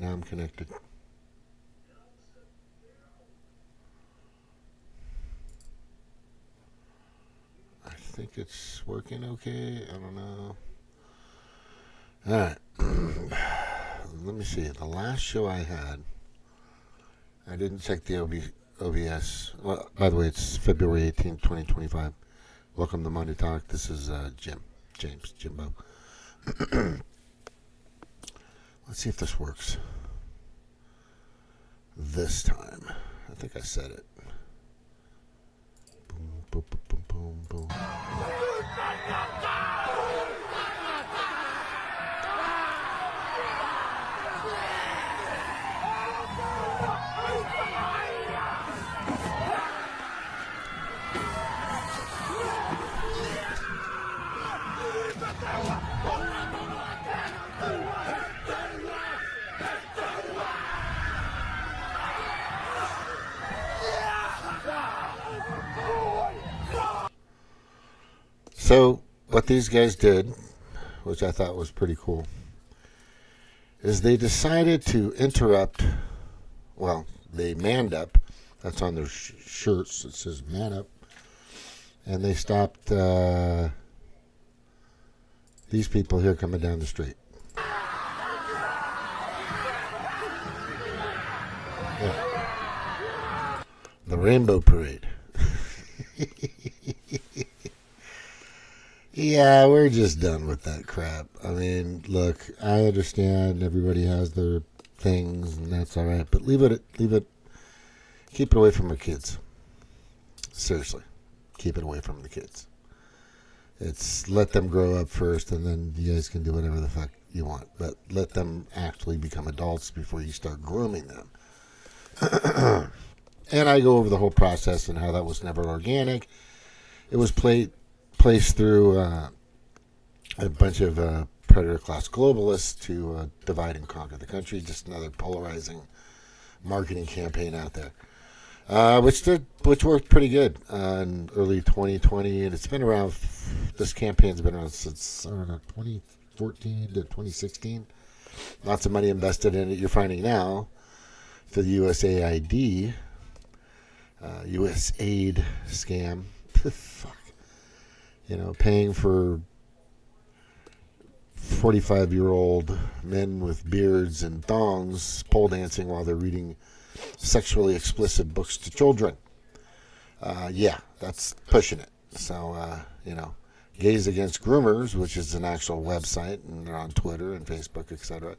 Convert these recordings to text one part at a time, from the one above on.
now I'm connected. I think it's working okay. I don't know. All right. Let me see. The last show I had, I didn't check the OBS. Well, by the way, it's February 18th, 2025. Welcome to Monday Talk. This is Jimbo. Let's see if this works. This time. I think I said it. Boom, boom, boom, boom, boom. So, what these guys did, which I thought was pretty cool, is they decided to interrupt, well, they manned up. That's on their shirts. It says man up. And they stopped these people here coming down the street. Yeah. The Rainbow Parade. Yeah, we're just done with that crap. I mean, look, I understand everybody has their things, and that's all right. But keep it away from our kids. Seriously, keep it away from the kids. It's let them grow up first, and then you guys can do whatever the fuck you want. But let them actually become adults before you start grooming them. And I go over the whole process and how that was never organic. It was placed through a bunch of predator class globalists to divide and conquer the country. Just another polarizing marketing campaign out there, which worked pretty good in early 2020, and it's been around. This campaign's been around since 2014 to 2016. Lots of money invested in it. You're finding now for the USAID, USAID scam. Fuck. You know, paying for 45-year-old men with beards and thongs pole dancing while they're reading sexually explicit books to children. Yeah, that's pushing it. So, Gays Against Groomers, which is an actual website, and they're on Twitter and Facebook, etc.,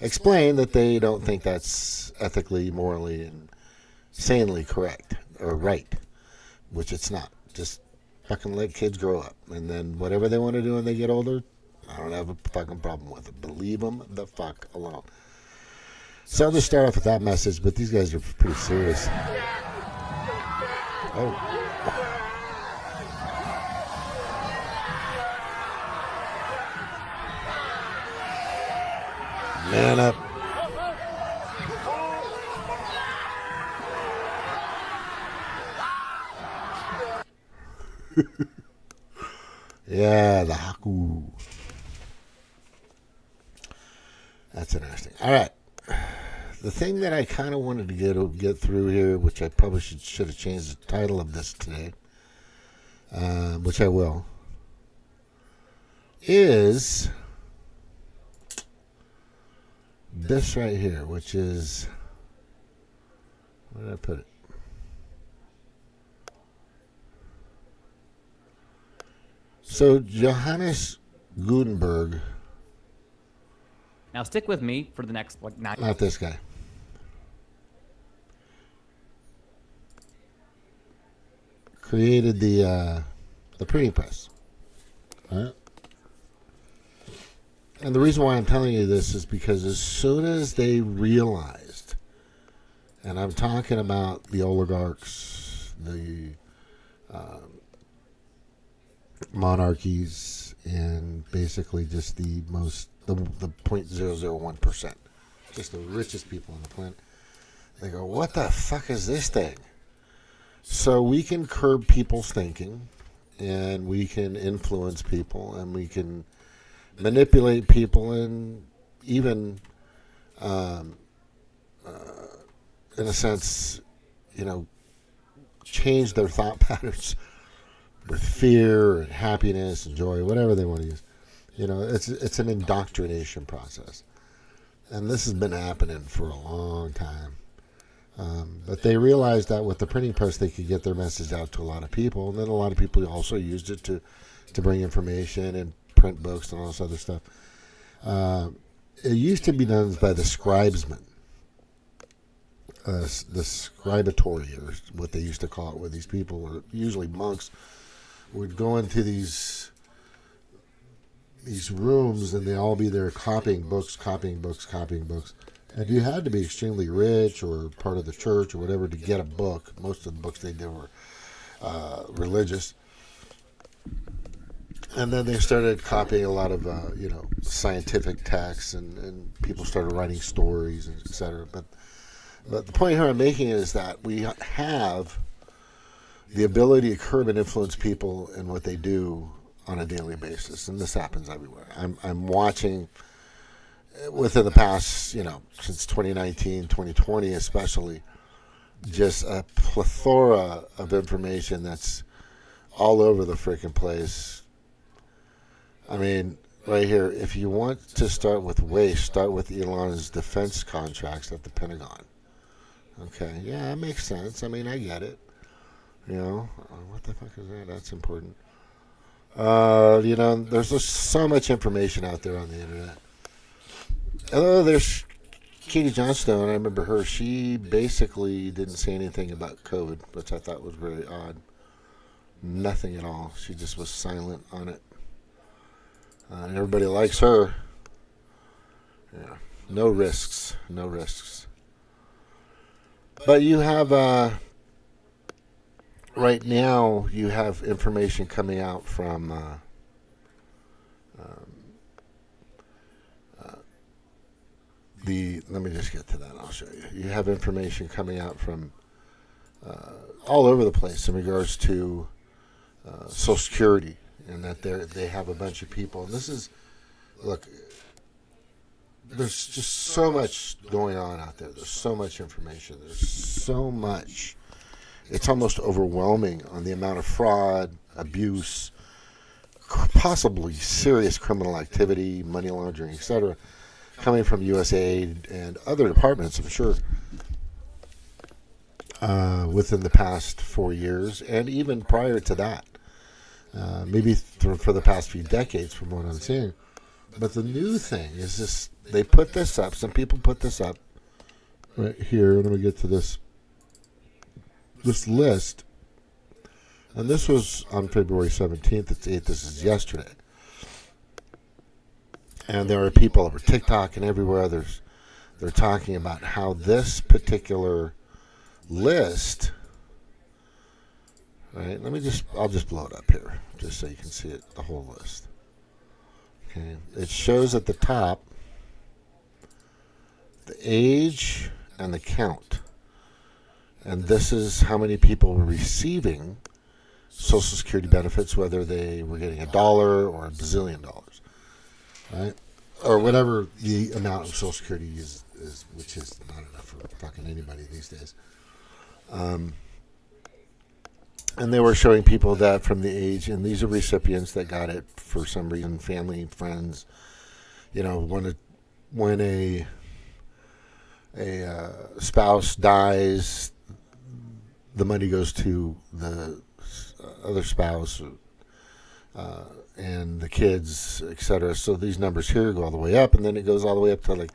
explain that they don't think that's ethically, morally, and sanely correct or right, which it's not. Just fucking let kids grow up, and then whatever they want to do when they get older, I don't have a fucking problem with it. But leave them the fuck alone. So I'll just start off with that message, but these guys are pretty serious. Oh. Man up. Yeah, the Haku. That's interesting. All right. The thing that I kind of wanted to get through here, which I probably should have changed the title of this today, which I will, is this right here, which is, where did I put it? So Johannes Gutenberg. Now stick with me for the next Not this guy. Created the printing press. All right? And the reason why I'm telling you this is because as soon as they realized, and I'm talking about the oligarchs, the monarchies, and basically just the 0.001%, just the richest people on the planet, they go, what the fuck is this thing? So we can curb people's thinking, and we can influence people, and we can manipulate people, and even in a sense, change their thought patterns with fear and happiness and joy, whatever they want to use. It's an indoctrination process. And this has been happening for a long time. But they realized that with the printing press, they could get their message out to a lot of people. And then a lot of people also used it to bring information and print books and all this other stuff. It used to be done by the scribesmen. The scribatory, or what they used to call it, where these people were usually monks, would go into these rooms, and they all be there copying books. And you had to be extremely rich or part of the church or whatever to get a book. Most of the books they did were religious. And then they started copying a lot of scientific texts, and people started writing stories, and et cetera. But the point here I'm making is that we have the ability to curb and influence people in what they do on a daily basis, and this happens everywhere. I'm watching within the past, since 2019, 2020 especially, just a plethora of information that's all over the freaking place. I mean, right here, if you want to start with waste, start with Elon's defense contracts at the Pentagon. Okay, yeah, that makes sense. I mean, I get it. What the fuck is that? That's important. There's just so much information out there on the internet. Although there's Katie Johnstone, I remember her, she basically didn't say anything about COVID, which I thought was really odd. Nothing at all. She just was silent on it. And everybody likes her. Yeah. No risks. But you have, right now, you have information coming out from let me just get to that, I'll show you. You have information coming out from all over the place in regards to Social Security, and that they have a bunch of people. And this is, look, there's just so much going on out there. There's so much information. There's so much. It's almost overwhelming on the amount of fraud, abuse, possibly serious criminal activity, money laundering, etc., coming from USAID and other departments, I'm sure, within the past 4 years, and even prior to that. Maybe for the past few decades, from what I'm seeing. But the new thing is this: they put this up. Some people put this up right here. Let me get to this list. And this was on February 17th. It's 8th. This is yesterday. And there are people over TikTok and everywhere. They're talking about how this particular list. Right. I'll just blow it up here, just so you can see it, the whole list. Okay. It shows at the top the age and the count. And this is how many people were receiving Social Security benefits, whether they were getting $1 or $1 bazillion, right? Or whatever the amount of Social Security is, which is not enough for fucking anybody these days. And they were showing people that from the age, and these are recipients that got it for some reason, family, friends. When a spouse dies, the money goes to the other spouse and the kids, etc. So these numbers here go all the way up, and then it goes all the way up to like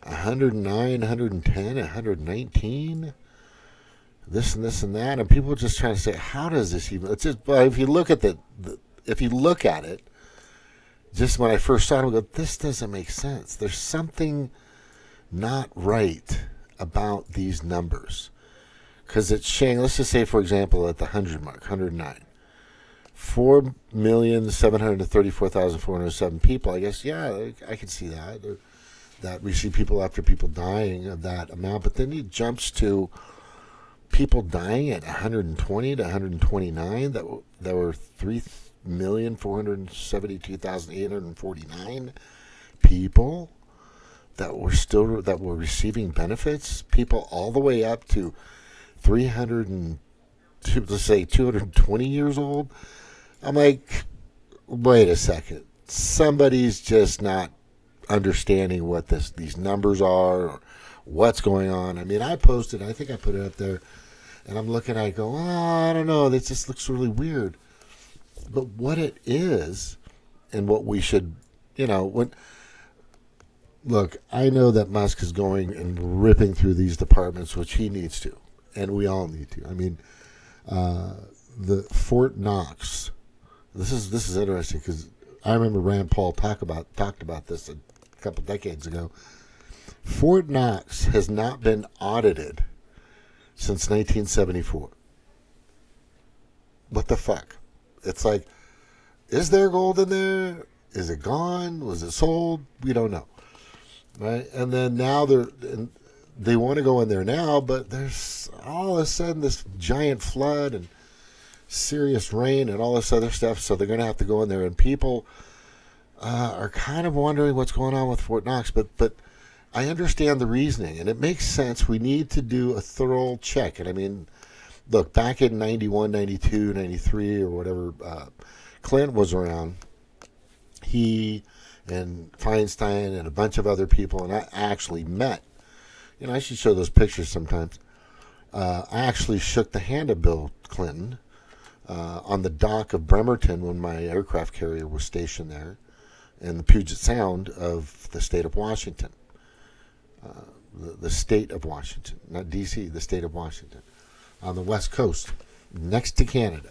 109, 110, 119. This and this and that, and people are just trying to say, how does this even? It's just, well, if you look at it, just when I first saw it, I go, this doesn't make sense. There's something not right about these numbers, because it's showing. Let's just say, for example, at the 100 mark, 109, 4,734,407 people. I guess, yeah, I can see that we see people after people dying of that amount, but then it jumps to people dying at 120 to 129. There were 3,472,849 people. that were receiving benefits, people all the way up to 300 and let's say 220 years old. I'm like, wait a second, somebody's just not understanding what these numbers are or what's going on. I mean, I think I put it up there, and I'm looking at it, go, I don't know, this just looks really weird. But what it is, and what we should, look, I know that Musk is going and ripping through these departments, which he needs to, and we all need to. I mean, the Fort Knox. This is interesting because I remember Rand Paul talked about this a couple decades ago. Fort Knox has not been audited since 1974. What the fuck? It's like, is there gold in there? Is it gone? Was it sold? We don't know, right? And then now they want to go in there now, but there's all of a sudden this giant flood and serious rain and all this other stuff, so they're going to have to go in there, and people are kind of wondering what's going on with Fort Knox, but I understand the reasoning, and it makes sense. We need to do a thorough check. And I mean, look, back in 91, 92, 93, or whatever, Clinton was around. He and Feinstein and a bunch of other people, and I actually met. I should show those pictures sometimes. I actually shook the hand of Bill Clinton on the dock of Bremerton when my aircraft carrier was stationed there in the Puget Sound of the state of Washington. The state of Washington, not D.C., the state of Washington, on the West Coast, next to Canada.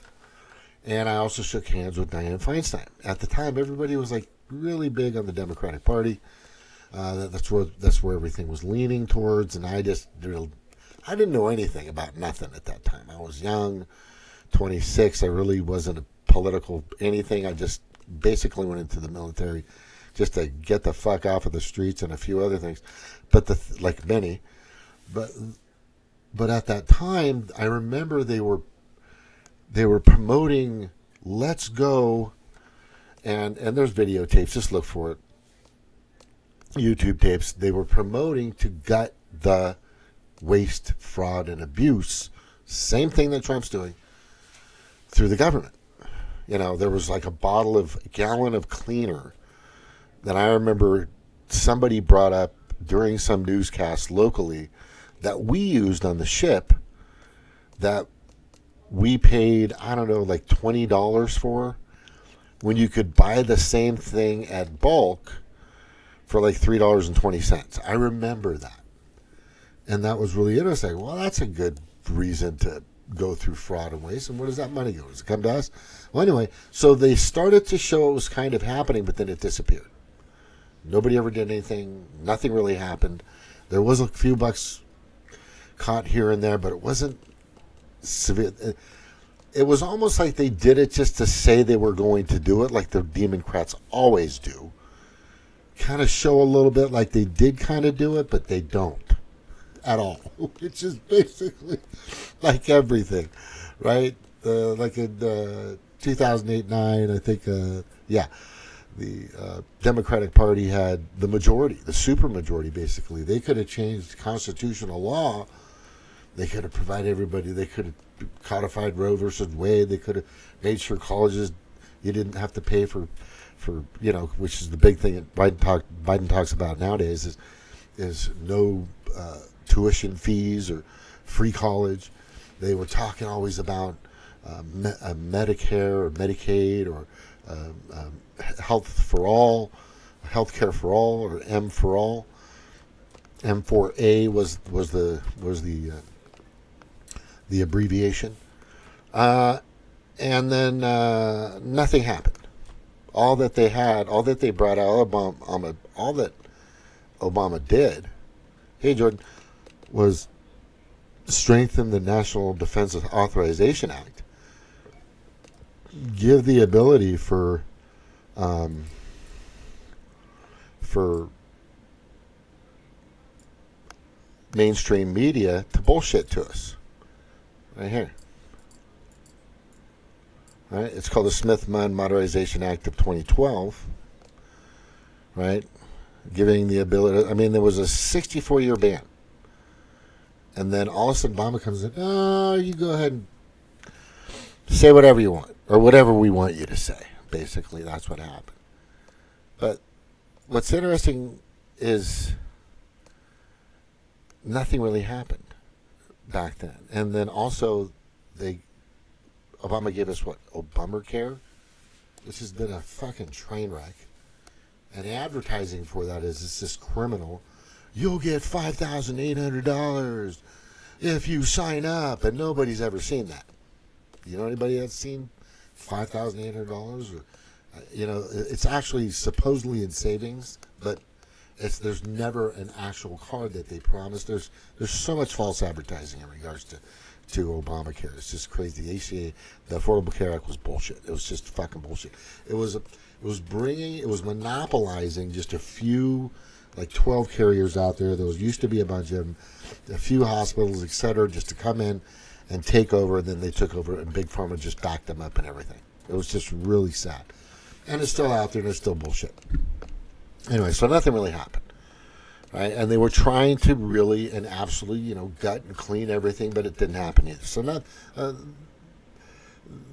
And I also shook hands with Dianne Feinstein. At the time, everybody was like really big on the Democratic Party. That's where everything was leaning towards, and I didn't know anything about nothing at that time. I was young, 26. I really wasn't a political anything. I just basically went into the military just to get the fuck off of the streets and a few other things, but like many. But at that time, I remember they were promoting "Let's Go," and there's videotapes. Just look for it. YouTube tapes. They were promoting to gut the waste, fraud, and abuse. Same thing that Trump's doing through the government. There was like a gallon of cleaner that I remember somebody brought up during some newscast locally that we used on the ship that we paid, I don't know, like $20 for, when you could buy the same thing at bulk for like $3.20. I remember that. And that was really interesting. Well, that's a good reason to go through fraud and waste. And where does that money go? Does it come to us? Well, anyway, so they started to show it was kind of happening, but then it disappeared. Nobody ever did anything. Nothing really happened. There was a few bucks caught here and there, but it wasn't severe. It was almost like they did it just to say they were going to do it, like the Demoncrats always do. Kind of show a little bit like they did kind of do it, but they don't at all. It's just basically like everything, right? Like in 2008-9, I think, the Democratic Party had the majority, the supermajority, basically. They could have changed constitutional law. They could have provided everybody. They could have codified Roe versus Wade. They could have made sure colleges, you didn't have to pay for which is the big thing that Biden talks about nowadays is no tuition fees or free college. They were talking always about Medicare or Medicaid or health for all, healthcare for all, or M for all. M4A was the abbreviation, and then nothing happened. All that they brought out, all that Obama did, hey Jordan, was strengthen the National Defense Authorization Act, give the ability for mainstream media to bullshit to us. Right here. Right? It's called the Smith-Munn Modernization Act of 2012. Right? giving the ability. I mean, there was a 64-year ban. And then all of a sudden, Obama comes in, oh, you go ahead and say whatever you want, or whatever we want you to say. Basically, that's what happened. But what's interesting is nothing really happened back then. And then also, Obama gave us what? Obamacare? This has been a fucking train wreck. And the advertising for that is it's this criminal. You'll get $5,800 if you sign up, and nobody's ever seen that. You know anybody that's seen $5,800? You know, it's actually supposedly in savings, but there's never an actual card that they promise. There's so much false advertising in regards to Obamacare. It's just crazy. The ACA, the Affordable Care Act, was bullshit. It was just fucking bullshit. It was monopolizing just a few, like 12 carriers out there. There used to be a bunch of them, a few hospitals, etc., just to come in and take over. And then they took over, and Big Pharma just backed them up and everything. It was just really sad. And it's still out there, and it's still bullshit. Anyway, so nothing really happened, right? And they were trying to really and absolutely, gut and clean everything, but it didn't happen either. So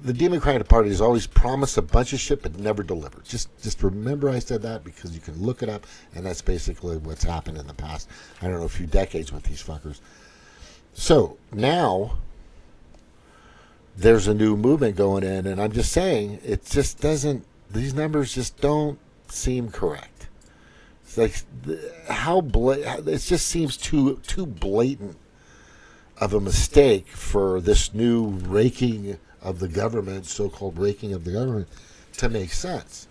the Democratic Party has always promised a bunch of shit, but never delivered. Just remember I said that, because you can look it up, and that's basically what's happened in the past, I don't know, a few decades with these fuckers. So now there's a new movement going in, and I'm just saying, it just doesn't, these numbers just don't seem correct. It's like, it just seems too blatant of a mistake for this new raking of the government, so-called raking of the government, to make sense.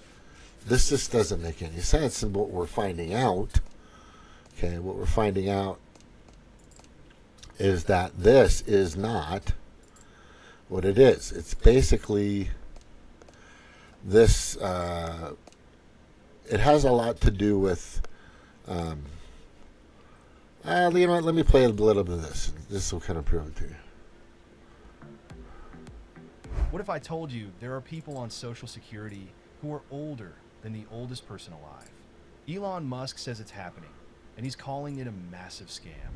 This just doesn't make any sense. And what we're finding out is that this is not what it is. It's basically this, it has a lot to do with, let me play a little bit of this. This will kind of prove it to you. What if I told you there are people on Social Security who are older than the oldest person alive? Elon Musk says it's happening, and he's calling it a massive scam.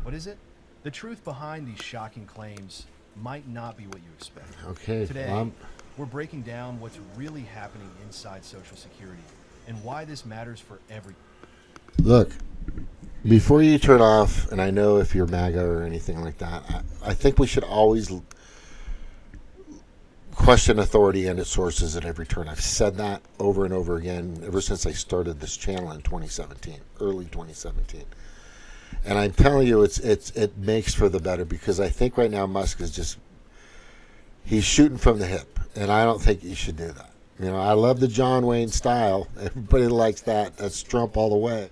What is it? The truth behind these shocking claims might not be what you expect. Okay. Today, we're breaking down what's really happening inside Social Security and why this matters for every. Look, before you turn off, and I know if you're MAGA or anything like that, I think we should always question authority and its sources at every turn. I've said that over and over again ever since I started this channel in 2017, early 2017. And I'm telling you, it makes for the better, because I think right now Musk is he's shooting from the hip, and I don't think he should do that. I love the John Wayne style. Everybody likes that. That's Trump all the way.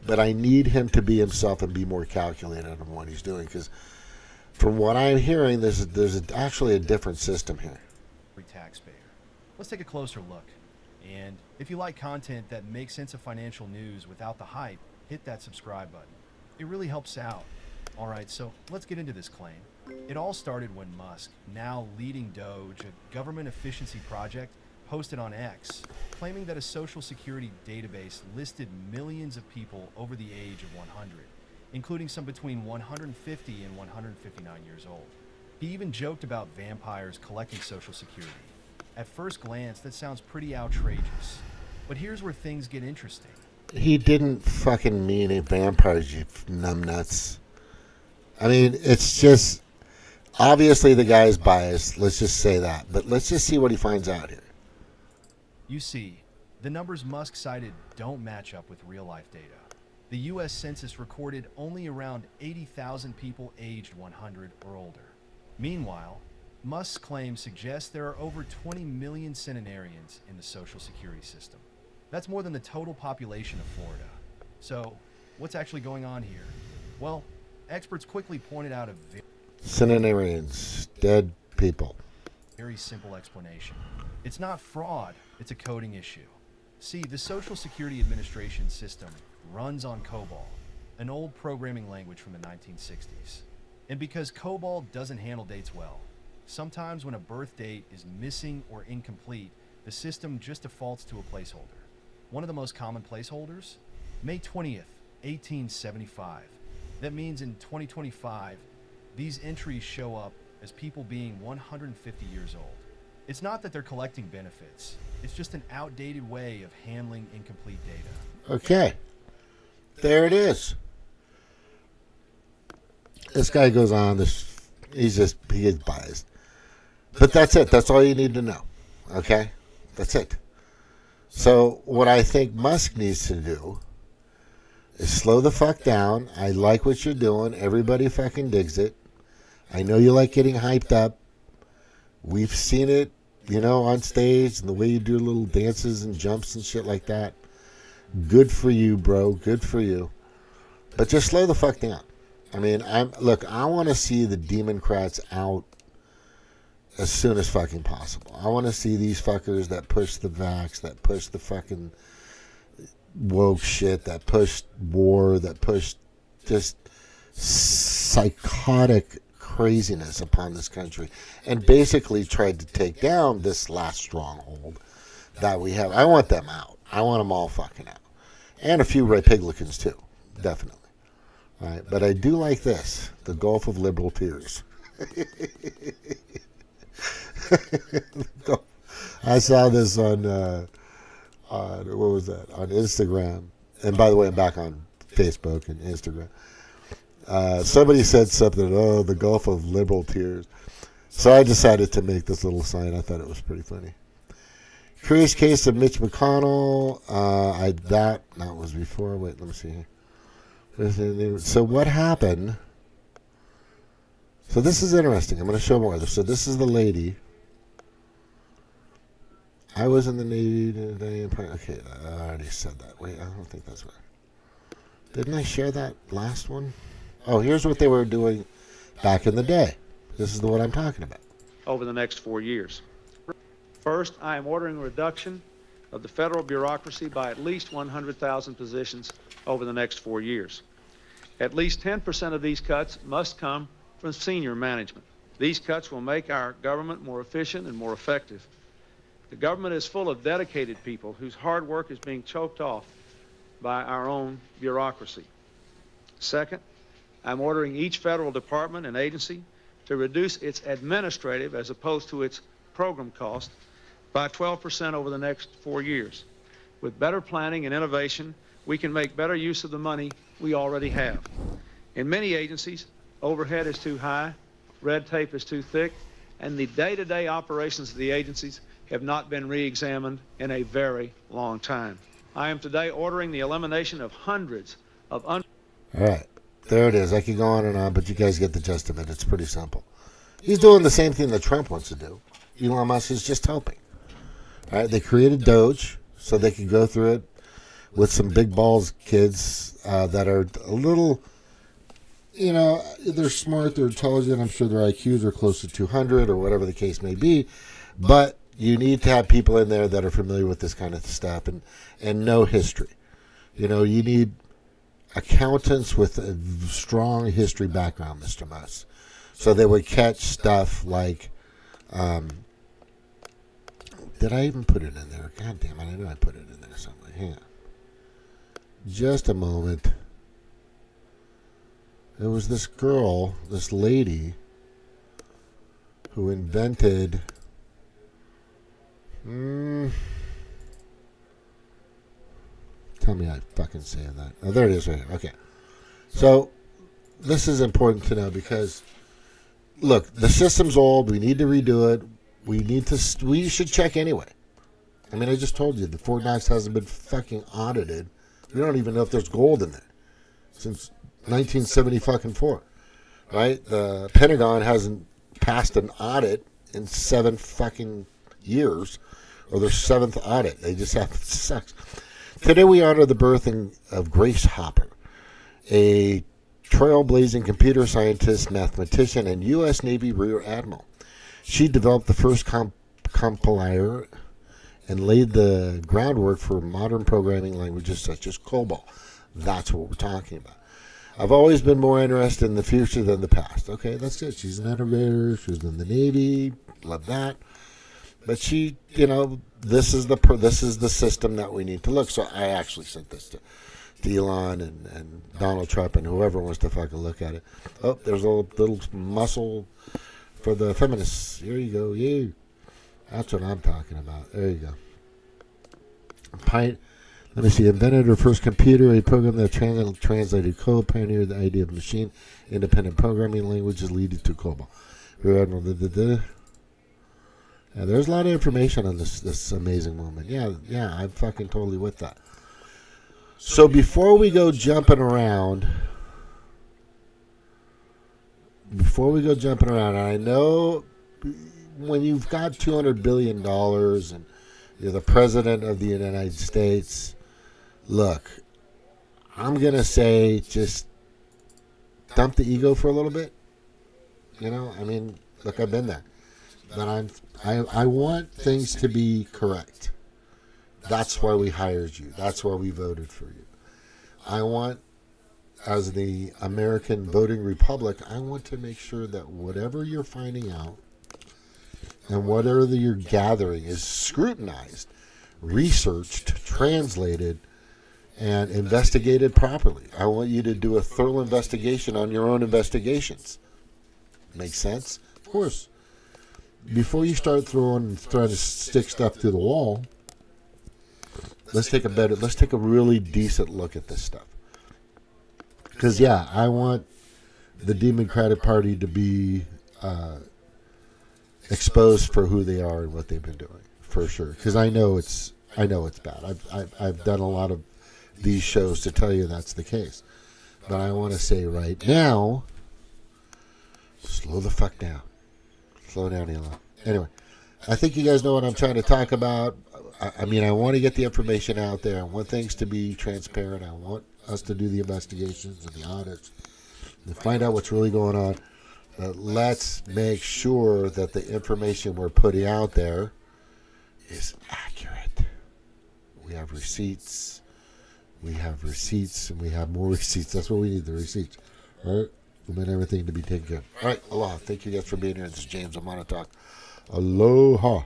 But I need him to be himself and be more calculated on what he's doing, because from what I'm hearing, there's actually a different system here. Taxpayer. Let's take a closer look. And if you like content that makes sense of financial news without the hype, hit that subscribe button. It really helps out. All right, so let's get into this claim. It all started when Musk, now leading Doge, a government efficiency project, posted on X, claiming that a Social Security database listed millions of people over the age of 100, including some between 150 and 159 years old. He even joked about vampires collecting Social Security. At first glance, that sounds pretty outrageous. But here's where things get interesting. He didn't fucking mean a vampires, you numbnuts. I mean, it's just, obviously the guy's biased, let's just say that. But let's just see what he finds out here. You see, the numbers Musk cited don't match up with real-life data. The U.S. Census recorded only around 80,000 people aged 100 or older. Meanwhile, Musk's claims suggest there are over 20 million centenarians in the Social Security system. That's more than the total population of Florida. So, what's actually going on here? Well, experts quickly pointed out a centenarians, dead people. Very simple explanation. It's not fraud, it's a coding issue. See, the Social Security Administration system runs on COBOL, an old programming language from the 1960s. And because COBOL doesn't handle dates well, sometimes when a birth date is missing or incomplete, the system just defaults to a placeholder. One of the most common placeholders? May 20th, 1875. That means in 2025, these entries show up as people being 150 years old. It's not that they're collecting benefits. It's just an outdated way of handling incomplete data. Okay. There it is. This guy goes on. He is biased. But that's it. That's all you need to know. Okay? That's it. So what I think Musk needs to do is slow the fuck down. I like what you're doing. Everybody fucking digs it. I know you like getting hyped up. We've seen it, on stage and the way you do little dances and jumps and shit like that. Good for you, bro. Good for you. But just slow the fuck down. I mean, I want to see the Demoncrats out as soon as fucking possible. I want to see these fuckers that push the vax, that push the fucking woke shit, that push war, that push just psychotic craziness upon this country, and basically tried to take down this last stronghold that we have. I want them out. I want them all fucking out. And a few Rhipigglicans too, definitely. All right, but I do like this, the Gulf of Liberal Tears. I saw this on what was that? On Instagram. And by the way, I'm back on Facebook and Instagram. Somebody said something, the Gulf of Liberal Tears. So I decided to make this little sign. I thought it was pretty funny. Curious case of Mitch McConnell. That was before. Wait, let me see here. So what happened? So this is interesting. I'm going to show more. So this is the lady. I was in the Navy. Okay, I already said that. Wait, I don't think that's right. Didn't I share that last one? Oh, here's what they were doing back in the day. This is the one I'm talking about. Over the next 4 years. First, I am ordering a reduction of the federal bureaucracy by at least 100,000 positions over the next 4 years. At least 10% of these cuts must come from senior management. These cuts will make our government more efficient and more effective. The government is full of dedicated people whose hard work is being choked off by our own bureaucracy. Second, I'm ordering each federal department and agency to reduce its administrative as opposed to its program cost by 12% over the next 4 years. With better planning and innovation, we can make better use of the money we already have. In many agencies, overhead is too high, red tape is too thick, and the day-to-day operations of the agencies have not been re-examined in a very long time. I am today ordering the elimination of hundreds of All right, there it is. I could go on and on, but you guys get the gist of it. It's pretty simple. He's doing the same thing that Trump wants to do. Elon Musk is just helping. All right, they created Doge so they could go through it with some big balls kids that are a little, they're smart, they're intelligent. I'm sure their IQs are close to 200 or whatever the case may be. But you need to have people in there that are familiar with this kind of stuff and know history. You need accountants with a strong history background, Mr. Musk. So they would catch stuff like, did I even put it in there? God damn it, I know I put it in there somewhere. Hang on. Just a moment. There was this girl, this lady, who invented... Tell me I fucking say that. Oh, there it is right here. Okay. So, this is important to know because, look, the system's old. We need to redo it. We should check anyway. I mean, I just told you, the Fort Knox hasn't been fucking audited. We don't even know if there's gold in there since 1974, right? The Pentagon hasn't passed an audit in 7 fucking years, or their 7th audit. They just have sucks. Today we honor the birth of Grace Hopper, a trailblazing computer scientist, mathematician, and U.S. Navy Rear Admiral. She developed the first compiler and laid the groundwork for modern programming languages such as COBOL. That's what we're talking about. I've always been more interested in the future than the past. Okay, that's good. She's an innovator. She was in the Navy. Love that. But this is the system that we need to look. So I actually sent this Elon and Donald Trump and whoever wants to fucking look at it. Oh, there's a little muscle for the feminists. Here you go, you. That's what I'm talking about. There you go. Let me see. Invented her first computer, a program that translated code, pioneered the idea of machine independent programming languages leading to COBOL. Yeah, there's a lot of information on this amazing woman. Yeah, I'm fucking totally with that. So before we go jumping around, and I know when you've got $200 billion and you're the president of the United States, look, I'm going to say just dump the ego for a little bit. You know, I mean, look, I've been there. But I want things to be correct. That's why we hired you. That's why we voted for you. I want, as the American voting republic, I want to make sure that whatever you're finding out and whatever you're gathering is scrutinized, researched, translated, and investigated properly. I want you to do a thorough investigation on your own investigations. Make sense? Of course. Before you start trying to stick stuff through the wall, let's take a really decent look at this stuff. Because I want the Democratic Party to be exposed for who they are and what they've been doing, for sure. Because I know it's bad. I've done a lot of these shows to tell you that's the case. But I want to say right now, slow the fuck down. Slow down, Elon. Anyway, I think you guys know what I'm trying to talk about. I mean, I want to get the information out there. I want things to be transparent. I want us to do the investigations and the audits and find out what's really going on. Let's make sure that the information we're putting out there is accurate. We have receipts. We have receipts, and we have more receipts. That's what we need, the receipts. All right? We want everything to be taken care of. All right, aloha. Thank you guys for being here. This is James. I'm on to talk. Aloha.